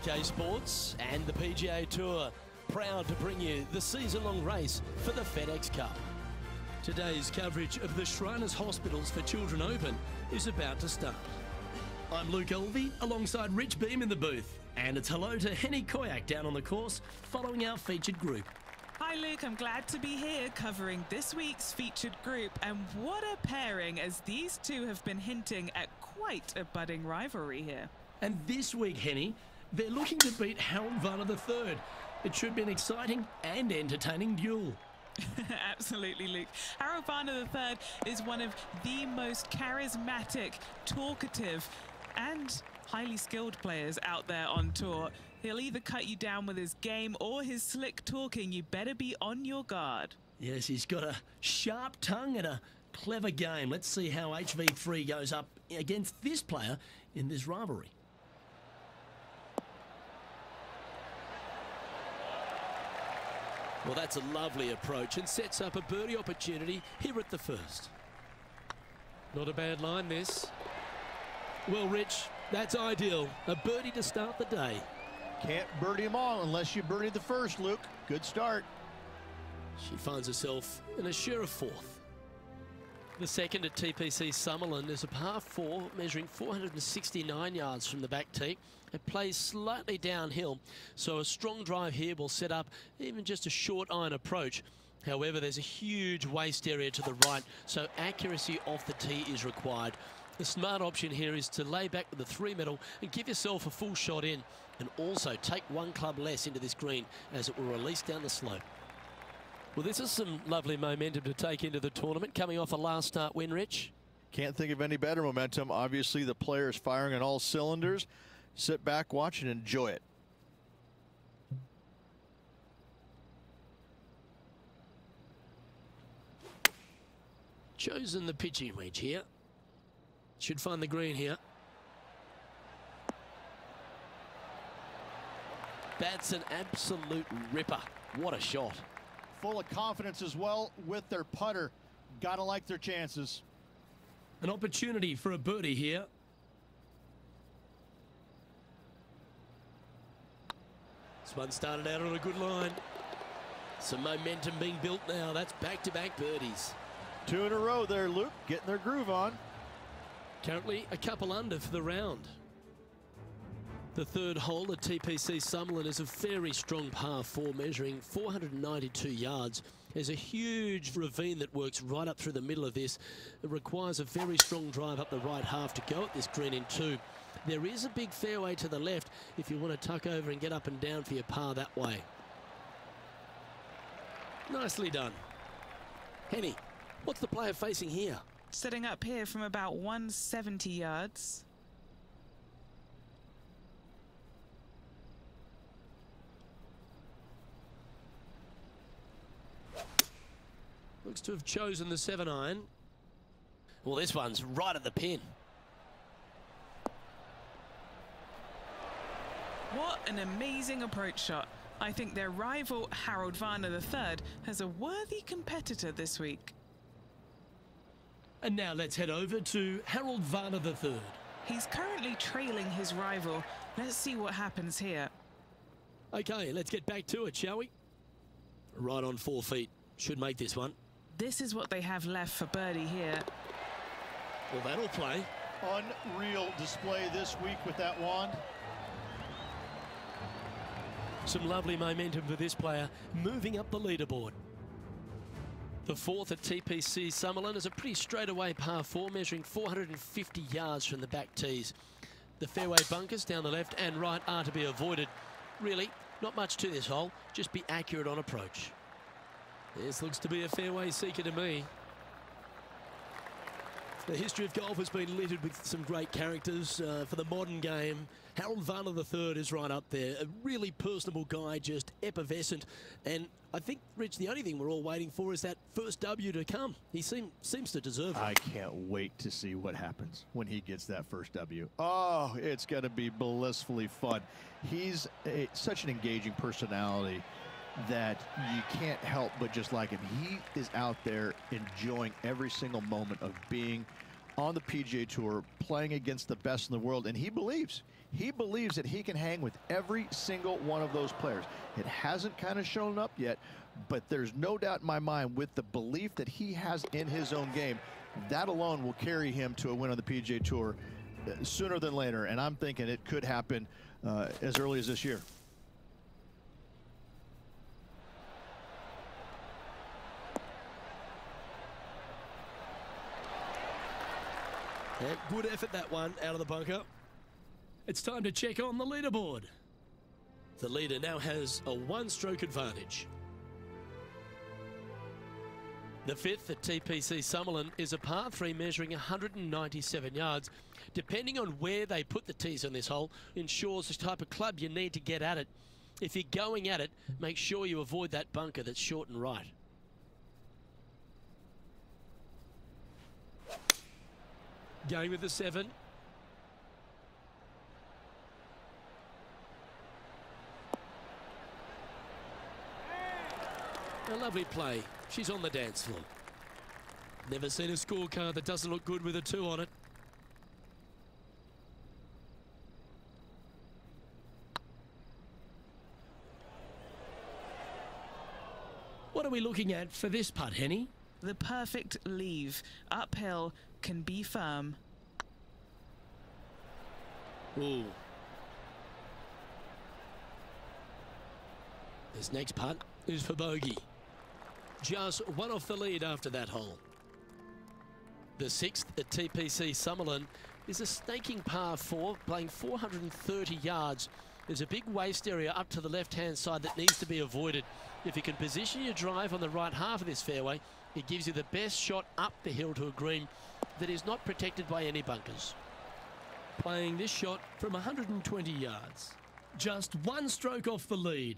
2K Sports and the PGA Tour, proud to bring you the season-long race for the FedEx Cup. Today's coverage of the Shriners Hospitals for Children Open is about to start. I'm Luke Elvey alongside Rich Beam in the booth, and it's hello to Henny Koyak down on the course following our featured group. Hi Luke, I'm glad to be here covering this week's featured group, and what a pairing, as these two have been hinting at quite a budding rivalry here. And this week, Henny, they're looking to beat Harold Varner III. It should be an exciting and entertaining duel. Absolutely, Luke. Harold Varner III is one of the most charismatic, talkative, and highly skilled players out there on tour. He'll either cut you down with his game or his slick talking. You better be on your guard. Yes, he's got a sharp tongue and a clever game. Let's see how HV3 goes up against this player in this rivalry. Well, that's a lovely approach and sets up a birdie opportunity here at the first. Not a bad line, this. Well, Rich, that's ideal. A birdie to start the day. Can't birdie them all unless you birdie the first, Luke. Good start. She finds herself in a sure fourth. The second at TPC Summerland is a par 4 measuring 469 yards from the back tee. It plays slightly downhill, so a strong drive here will set up even just a short iron approach. However, there's a huge waste area to the right, so accuracy off the tee is required. The smart option here is to lay back with the 3-metal and give yourself a full shot in, and also take one club less into this green as it will release down the slope. Well, this is some lovely momentum to take into the tournament, coming off a last start win, Rich. Can't think of any better momentum. Obviously, the player is firing on all cylinders. Sit back, watch, and enjoy it. Chosen the pitching wedge here. Should find the green here. That's an absolute ripper. What a shot. Full of confidence as well with their putter. Gotta like their chances. An opportunity for a birdie here. This one started out on a good line. Some momentum being built now. That's back-to-back birdies. 2 in a row there, Luke. Getting their groove on. Currently a couple under for the round. The third hole at TPC Summerland is a very strong par 4 measuring 492 yards. There's a huge ravine that works right up through the middle of this. It requires a very strong drive up the right half to go at this green in 2. There is a big fairway to the left if you want to tuck over and get up and down for your par that way. Nicely done. Henny, what's the player facing here? Setting up here from about 170 yards. Looks to have chosen the 7-iron. Well, this one's right at the pin. What an amazing approach shot. I think their rival, Harold Varner III, has a worthy competitor this week. And now let's head over to Harold Varner III. He's currently trailing his rival. Let's see what happens here. Okay, let's get back to it, shall we? Right on 4 feet. Should make this one. This is what they have left for birdie here. Well, that'll play. Unreal display this week with that wand. Some lovely momentum for this player, moving up the leaderboard. The fourth at TPC Summerland is a pretty straightaway par 4 measuring 450 yards from the back tees. The fairway bunkers down the left and right are to be avoided. Really, not much to this hole, just be accurate on approach. This looks to be a fairway seeker to me. The history of golf has been littered with some great characters for the modern game. Harold Varner III is right up there. A really personable guy, just effervescent. And I think, Rich, the only thing we're all waiting for is that first W to come. He seems to deserve it. I can't wait to see what happens when he gets that first W. Oh, it's going to be blissfully fun. He's such an engaging personality that you can't help but just like him. He is out there enjoying every single moment of being on the PGA Tour, playing against the best in the world, and he believes that he can hang with every single one of those players. It hasn't kind of shown up yet, but there's no doubt in my mind, with the belief that he has in his own game, that alone will carry him to a win on the PGA Tour sooner than later, and I'm thinking it could happen as early as this year. Yeah, good effort, that one, out of the bunker. It's time to check on the leaderboard. The leader now has a one-stroke advantage. The fifth at TPC Summerlin is a par 3 measuring 197 yards. Depending on where they put the tees on this hole, ensures the type of club you need to get at it. If you're going at it, make sure you avoid that bunker that's short and right. Going with the 7. A lovely play. She's on the dance floor. Never seen a scorecard that doesn't look good with a 2 on it. What are we looking at for this putt, Henny? The perfect leave. Uphill, can be firm. Ooh. This next putt is for bogey. Just one off the lead after that hole. The 6th at TPC Summerlin is a snaking par 4, playing 430 yards. There's a big waste area up to the left-hand side that needs to be avoided. If you can position your drive on the right half of this fairway, it gives you the best shot up the hill to a green that is not protected by any bunkers. Playing this shot from 120 yards. Just one stroke off the lead.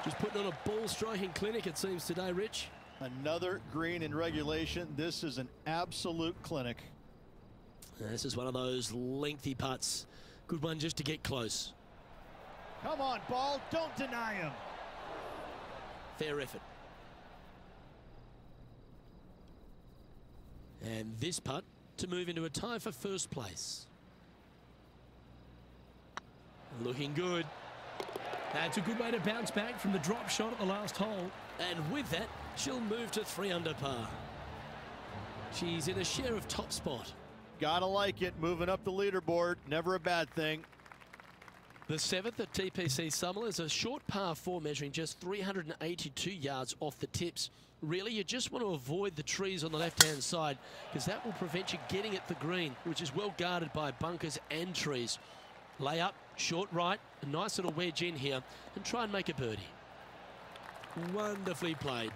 Just putting on a ball striking clinic, it seems, today, Rich. Another green in regulation. This is an absolute clinic. This is one of those lengthy putts. Good one just to get close. Come on, ball. Don't deny him. Fair effort. And this putt to move into a tie for first place. Looking good. That's a good way to bounce back from the drop shot at the last hole. And with that, she'll move to 3 under par. She's in a share of top spot. Gotta like it. Moving up the leaderboard. Never a bad thing. The 7th at TPC Summerlin is a short par 4 measuring just 382 yards off the tips. Really, you just want to avoid the trees on the left-hand side because that will prevent you getting at the green, which is well guarded by bunkers and trees. Lay up, short right, a nice little wedge in here, and try and make a birdie. Wonderfully played.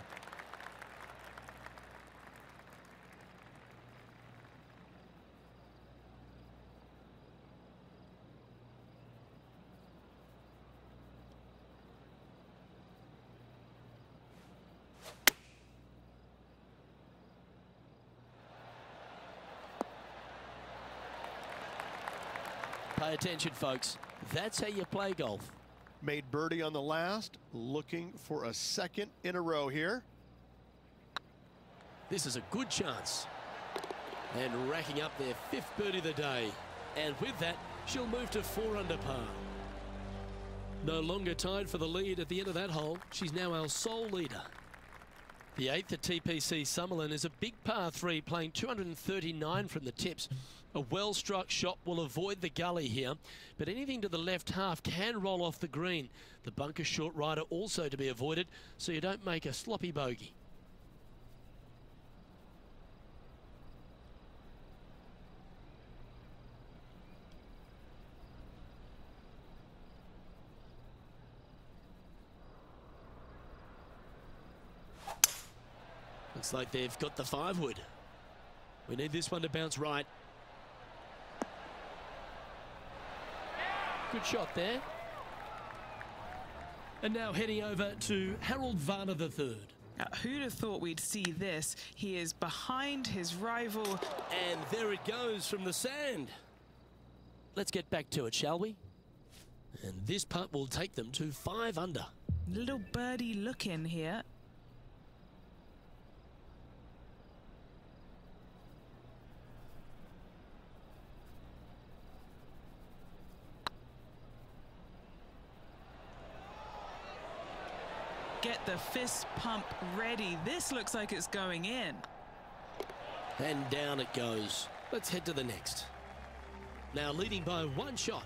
Pay attention, folks. That's how you play golf. Made birdie on the last. Looking for a second in a row here. This is a good chance. And racking up their 5th birdie of the day. And with that, she'll move to 4 under par. No longer tied for the lead at the end of that hole. She's now our sole leader. The 8th at TPC Summerlin is a big par 3, playing 239 from the tips. A well-struck shot will avoid the gully here, but anything to the left half can roll off the green. The bunker short rider also to be avoided, so you don't make a sloppy bogey. Looks like they've got the 5-wood. We need this one to bounce right. Good shot there. And now heading over to Harold Varner III. Who'd have thought we'd see this? He is behind his rival. And there it goes from the sand. Let's get back to it, shall we? And this putt will take them to 5 under. Little birdie look in here. Get the fist pump ready. This looks like it's going in. And down it goes. Let's head to the next. Now leading by 1 shot.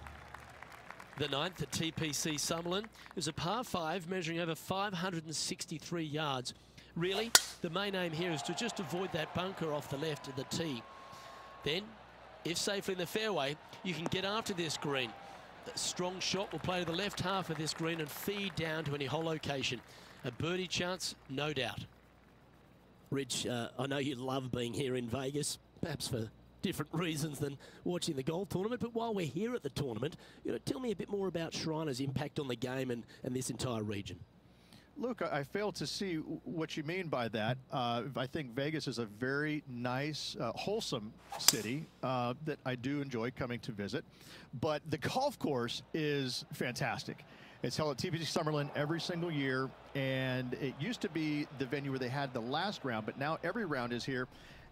The 9th at TPC Summerlin is a par 5 measuring over 563 yards. Really, the main aim here is to just avoid that bunker off the left of the tee. Then, if safely in the fairway, you can get after this green. A strong shot will play to the left half of this green and feed down to any hole location. A birdie chance, no doubt. Rich, I know you love being here in Vegas, perhaps for different reasons than watching the golf tournament, but while we're here at the tournament, tell me a bit more about Shriners' impact on the game and this entire region. Luke, I fail to see what you mean by that. I think Vegas is a very nice, wholesome city that I do enjoy coming to visit. But the golf course is fantastic. It's held at TPC Summerlin every single year, and it used to be the venue where they had the last round, but now every round is here,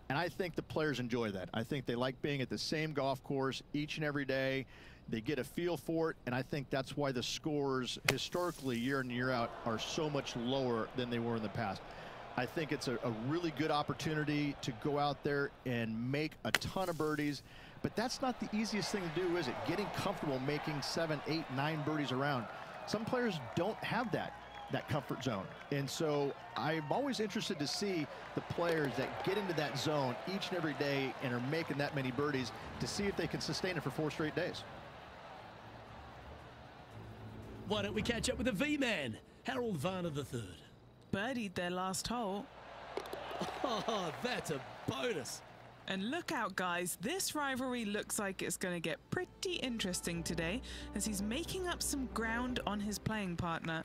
and I think the players enjoy that. I think they like being at the same golf course each and every day. They get a feel for it, and I think that's why the scores historically year in and year out are so much lower than they were in the past. I think it's a really good opportunity to go out there and make a ton of birdies, but that's not the easiest thing to do, is it? Getting comfortable making 7, 8, 9 birdies around. Some players don't have that comfort zone, and so I'm always interested to see the players that get into that zone each and every day and are making that many birdies to see if they can sustain it for 4 straight days. Why don't we catch up with the V-Man, Harold Varner III. Birdied their last hole. Oh, that's a bonus. And look out, guys, this rivalry looks like it's going to get pretty interesting today as he's making up some ground on his playing partner.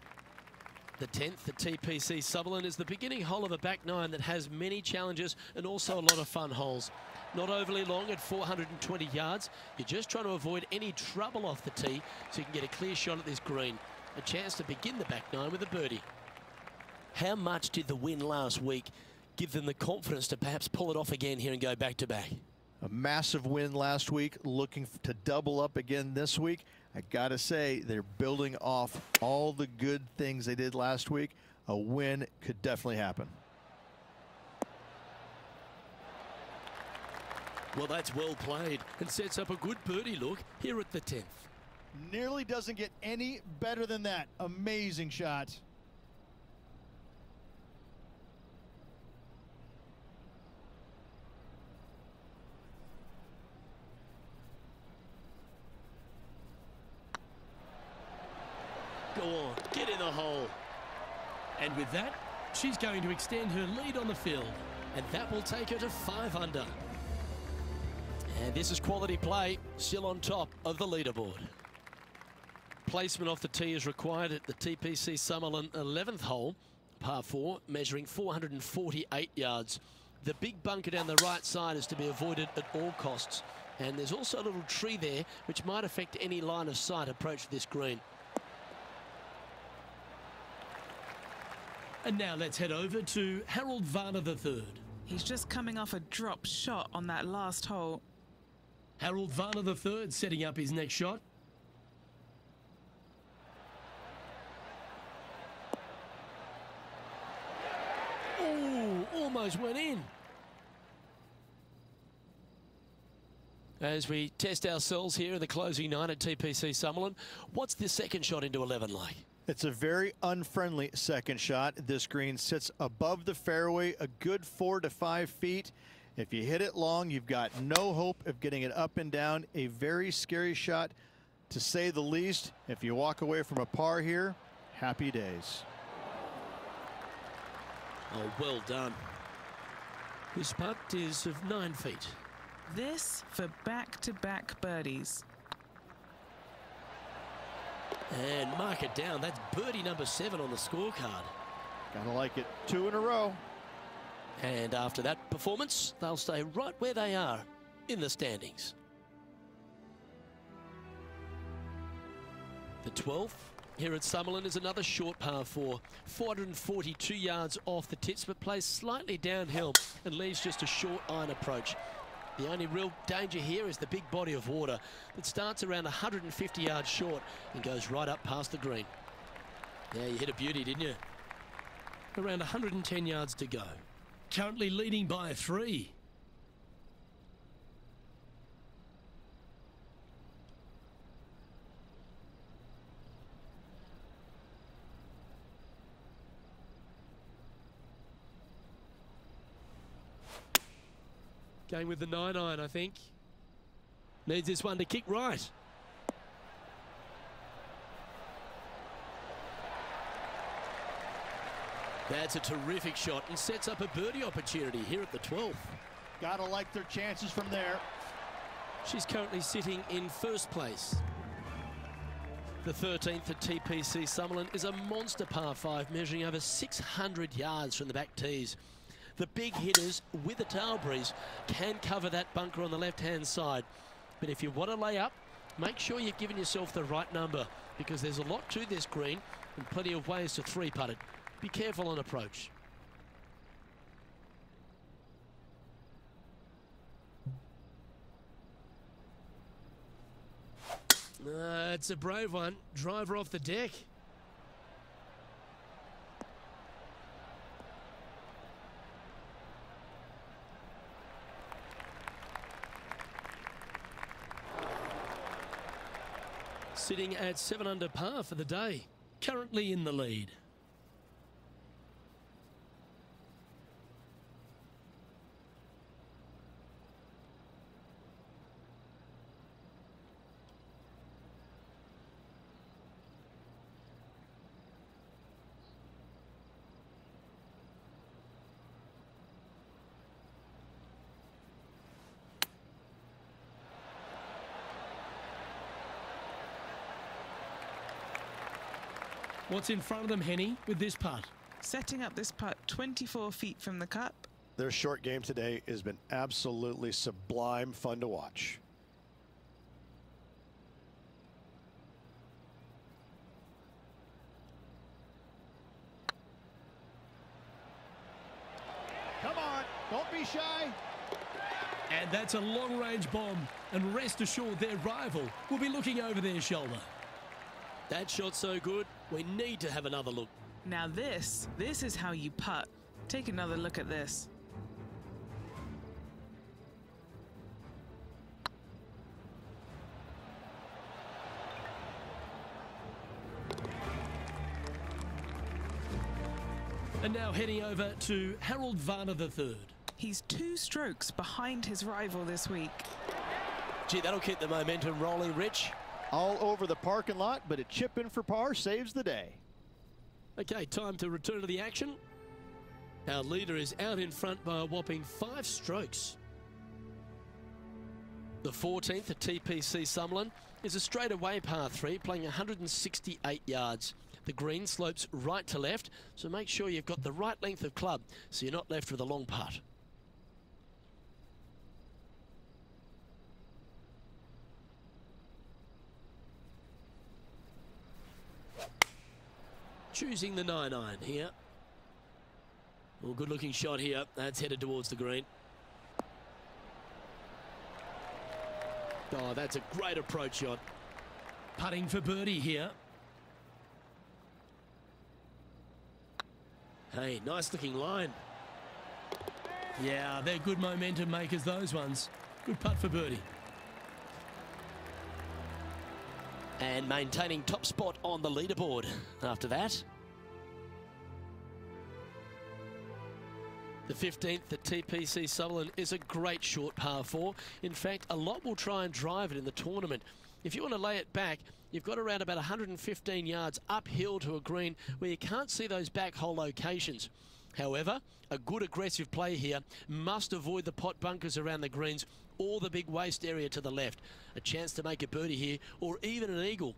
The 10th at TPC Summerlin is the beginning hole of a back 9 that has many challenges and also a lot of fun holes. Not overly long at 420 yards. You're just trying to avoid any trouble off the tee so you can get a clear shot at this green. A chance to begin the back 9 with a birdie. How much did the win last week give them the confidence to perhaps pull it off again here and go back-to-back? A massive win last week, looking to double up again this week. I gotta say, they're building off all the good things they did last week. A win could definitely happen. Well, that's well played and sets up a good birdie look here at the 10th. Nearly doesn't get any better than that. Amazing shot. Go on, get in the hole. And with that, she's going to extend her lead on the field, and that will take her to 5 under. And this is quality play, still on top of the leaderboard. Placement off the tee is required at the TPC Summerlin 11th hole, par 4, measuring 448 yards. The big bunker down the right side is to be avoided at all costs. And there's also a little tree there which might affect any line of sight approach to this green. And now let's head over to Harold Varner III. He's just coming off a drop shot on that last hole. Harold Varner III setting up his next shot. Oh, almost went in. As we test ourselves here in the closing 9 at TPC Summerlin, what's the second shot into 11 like? It's a very unfriendly second shot. This green sits above the fairway a good 4 to 5 feet. If you hit it long, you've got no hope of getting it up and down. A very scary shot, to say the least. If you walk away from a par here, happy days. Oh, well done. This putt is of 9 feet. This for back-to-back birdies. And mark it down. That's birdie number 7 on the scorecard. Gotta like it. 2 in a row. And after that performance, they'll stay right where they are in the standings. The 12th here at Summerlin is another short par 4, 442 yards off the tips, but plays slightly downhill and leaves just a short iron approach. The only real danger here is the big body of water that starts around 150 yards short and goes right up past the green. Yeah, you hit a beauty, didn't you? Around 110 yards to go. Currently leading by 3. Going with the 9-iron, I think. Needs this one to kick right. That's a terrific shot and sets up a birdie opportunity here at the 12th. Gotta like their chances from there. She's currently sitting in first place. The 13th at TPC Summerlin is a monster par 5 measuring over 600 yards from the back tees. The big hitters with a tail breeze can cover that bunker on the left-hand side. But if you want to lay up, make sure you've given yourself the right number, because there's a lot to this green and plenty of ways to 3-putt it. Be careful on approach. It's a brave one. Driver off the deck. Sitting at 7 under par for the day. Currently in the lead. What's in front of them, Henny, with this putt? Setting up this putt 24 feet from the cup. Their short game today has been absolutely sublime fun to watch. Come on, don't be shy. And that's a long-range bomb, and rest assured their rival will be looking over their shoulder. That shot's so good, we need to have another look. Now this is how you putt. Take another look at this. And now heading over to Harold Varner III. He's 2 strokes behind his rival this week. Gee, that'll keep the momentum rolling, Rich. All over the parking lot, but a chip in for par saves the day. Okay, time to return to the action. Our leader is out in front by a whopping 5 strokes. The 14th at TPC Summerlin is a straightaway par 3, playing 168 yards. The green slopes right to left, so make sure you've got the right length of club so you're not left with a long putt. Choosing the 9-iron here. Well, good looking shot here. That's headed towards the green. Oh, that's a great approach shot. Putting for birdie here. Hey, nice looking line. Yeah, they're good momentum makers, those ones. Good putt for birdie. And maintaining top spot on the leaderboard after that. The 15th at TPC Summerlin is a great short par 4. In fact, a lot will try and drive it in the tournament. If you want to lay it back, you've got around about 115 yards uphill to a green where you can't see those back hole locations. However, a good aggressive play here must avoid the pot bunkers around the greens or the big waste area to the left. A chance to make a birdie here or even an eagle.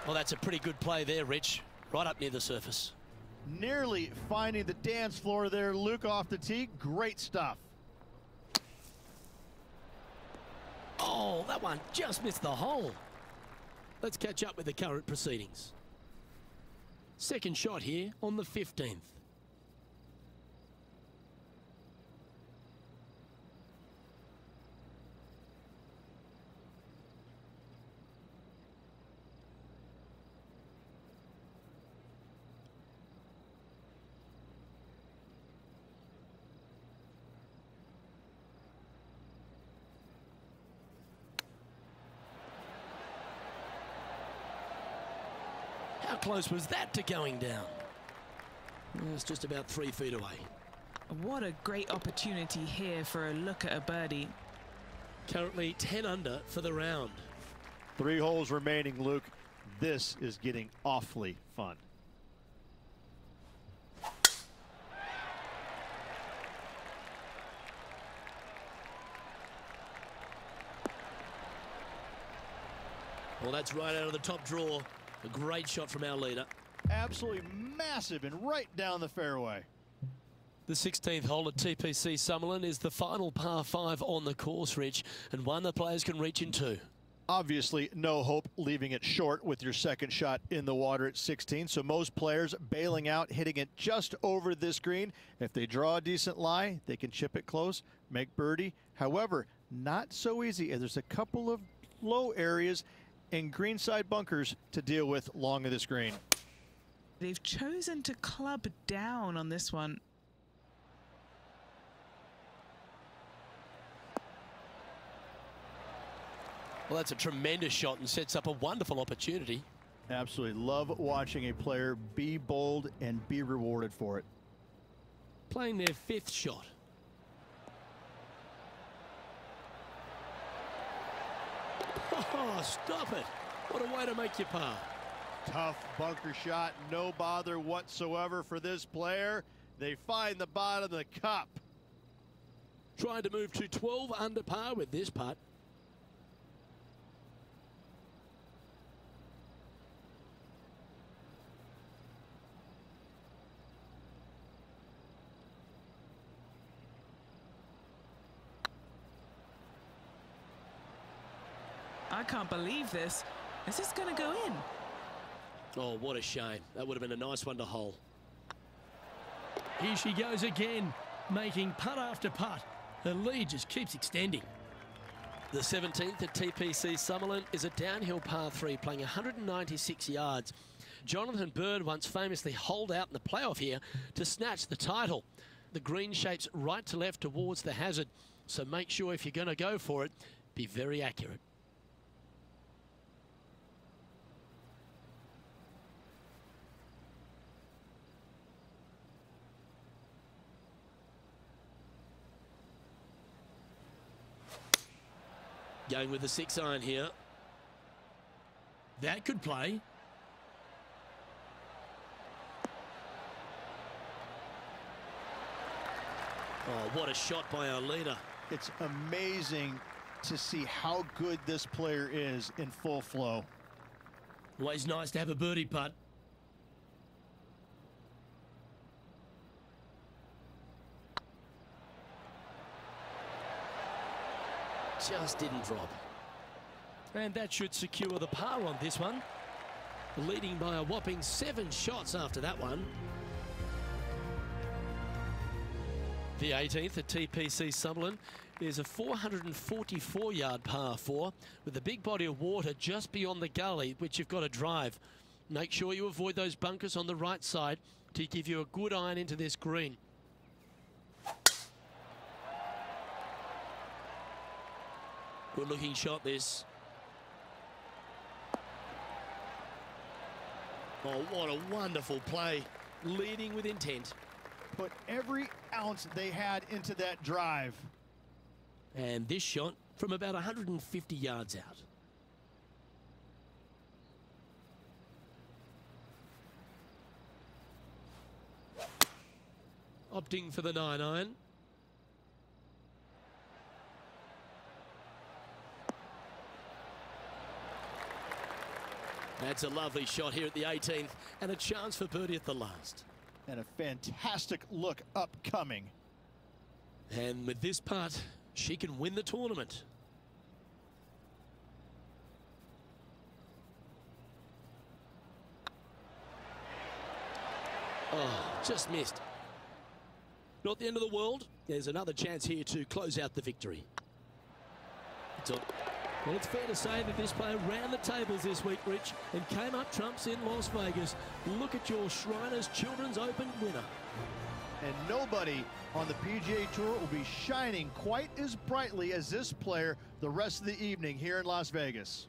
Well, that's a pretty good play there, Rich. Right up near the surface. Nearly finding the dance floor there, Luke, off the tee. Great stuff. Oh, that one just missed the hole. Let's catch up with the current proceedings. Second shot here on the 15th. How close was that to going down? It's just about 3 feet away. What a great opportunity here for a look at a birdie. Currently 10 under for the round. 3 holes remaining, Luke. This is getting awfully fun. Well, that's right out of the top drawer. A great shot from our leader. Absolutely massive and right down the fairway. The 16th hole at TPC Summerlin is the final par 5 on the course, Rich, and one the players can reach into. Obviously, no hope leaving it short with your second shot in the water at 16. So most players bailing out, hitting it just over this green. If they draw a decent lie, they can chip it close, make birdie. However, not so easy. There's a couple of low areas and greenside bunkers to deal with long of this green. They've chosen to club down on this one. Well, that's a tremendous shot and sets up a wonderful opportunity. Absolutely love watching a player be bold and be rewarded for it. Playing their 5th shot. Oh, stop it. What a way to make your par. Tough bunker shot, no bother whatsoever for this player. They find the bottom of the cup. Trying to move to 12 under par with this putt. I can't believe this. Is this going to go in? Oh, what a shame. That would have been a nice one to hole. Here she goes again, making putt after putt. Her lead just keeps extending. The 17th at TPC Summerlin is a downhill par 3 playing 196 yards. Jonathan Bird once famously holed out in the playoff here to snatch the title. The green shapes right to left towards the hazard, so make sure if you're going to go for it, be very accurate. Going with the 6-iron here. That could play. Oh, what a shot by our leader. It's amazing to see how good this player is in full flow. Always nice to have a birdie putt. Just didn't drop. And that should secure the par on this one. Leading by a whopping 7 shots after that one. The 18th at TPC Summerlin is a 444-yard par 4 with a big body of water just beyond the gully, which you've got to drive. Make sure you avoid those bunkers on the right side to give you a good iron into this green. Good looking shot this. Oh, what a wonderful play. Leading with intent. Put every ounce they had into that drive. And this shot from about 150 yards out. Opting for the 9-iron. That's a lovely shot here at the 18th, and a chance for birdie at the last. And a fantastic look upcoming. And with this putt, she can win the tournament. Oh, just missed. Not the end of the world. There's another chance here to close out the victory. Well, it's fair to say that this player ran the tables this week, Rich, and came up trumps in Las Vegas. Look at your Shriners Children's Open winner. And nobody on the PGA Tour will be shining quite as brightly as this player the rest of the evening here in Las Vegas.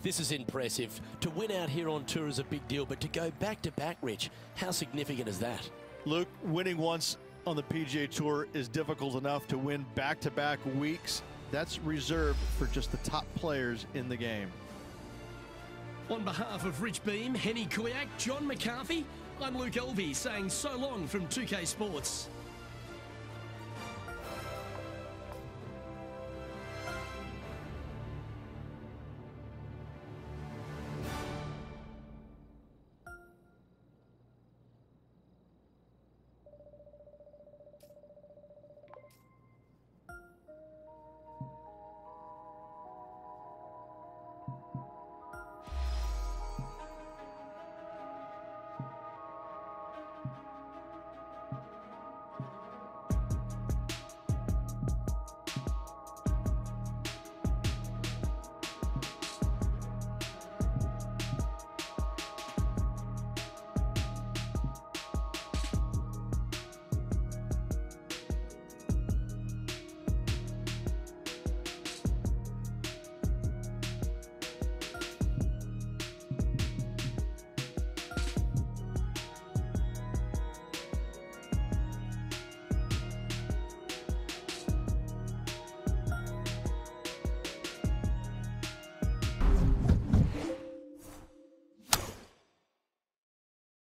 This is impressive. To win out here on tour is a big deal, but to go back-to-back, Rich, how significant is that? Luke, winning once on the PGA Tour is difficult enough. To win back-to-back weeks, that's reserved for just the top players in the game. On behalf of Rich Beam, Henny Kuyak, John McCarthy, I'm Luke Elvey saying so long from 2K Sports.